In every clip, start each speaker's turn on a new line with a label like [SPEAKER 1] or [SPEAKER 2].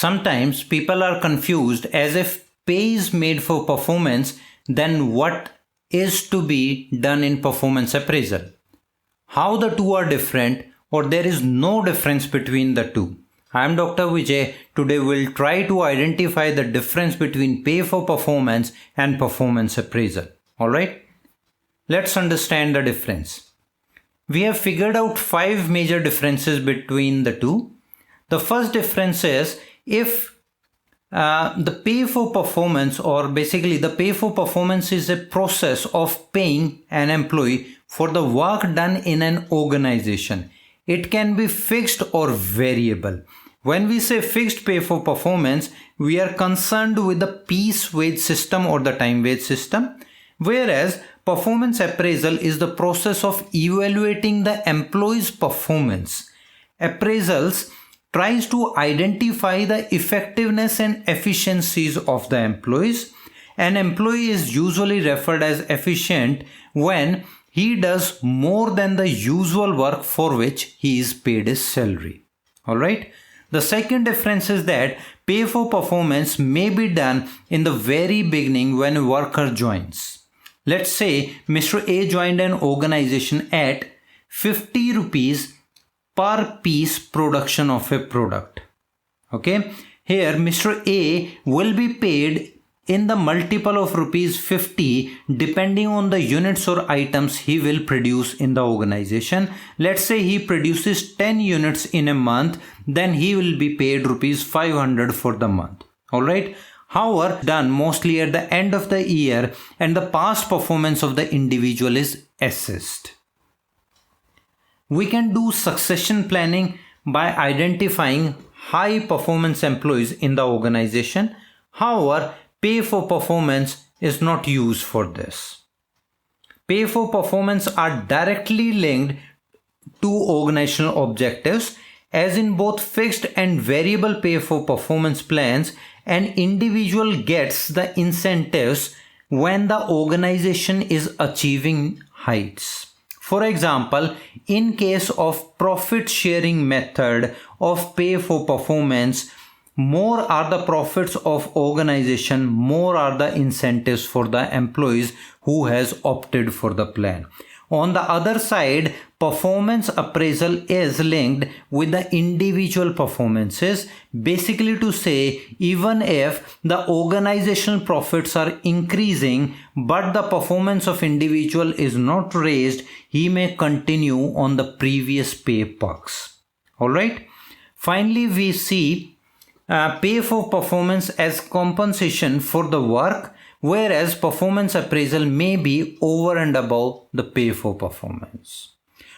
[SPEAKER 1] Sometimes people are confused as if pay is made for performance, then what is to be done in performance appraisal? How the two are different, or there is no difference between the two? I am Dr. Vijay. Today we'll try to identify the difference between pay for performance and performance appraisal. Alright? Let's understand the difference. We have figured out 5 major differences between the two. The first difference is if the pay for performance, or basically the pay for performance, is a process of paying an employee for the work done in an organization. It can be fixed or variable. When we say fixed pay for performance, we are concerned with the piece wage system or the time wage system, whereas performance appraisal is the process of evaluating the employee's performance. Appraisals tries to identify the effectiveness and efficiencies of the employees. An employee is usually referred as efficient when he does more than the usual work for which he is paid his salary. Alright? The second difference is that pay for performance may be done in the very beginning when a worker joins. Let's say Mr. A joined an organization at 50 rupees per piece production of a product. Okay, here Mr. A will be paid in the multiple of rupees 50 depending on the units or items he will produce in the organization. Let's say he produces 10 units in a month, then he will be paid rupees 500 for the month. Alright. However, done mostly at the end of the year, and the past performance of the individual is assessed. We can do succession planning by identifying high performance employees in the organization. However, pay for performance is not used for this. Pay for performance are directly linked to organizational objectives, as in both fixed and variable pay for performance plans, an individual gets the incentives when the organization is achieving heights. For example, in case of profit sharing method of pay for performance, more are the profits of organization, more are the incentives for the employees who has opted for the plan. On the other side, performance appraisal is linked with the individual performances, basically to say even if the organizational profits are increasing but the performance of individual is not raised, he may continue on the previous pay perks. Alright. Finally, we see pay for performance as compensation for the work, whereas performance appraisal may be over and above the pay for performance.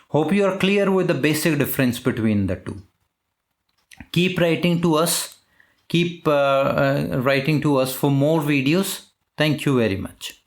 [SPEAKER 1] Hope you are clear with the basic difference between the two. Keep writing to us. Keep writing to us for more videos. Thank you very much.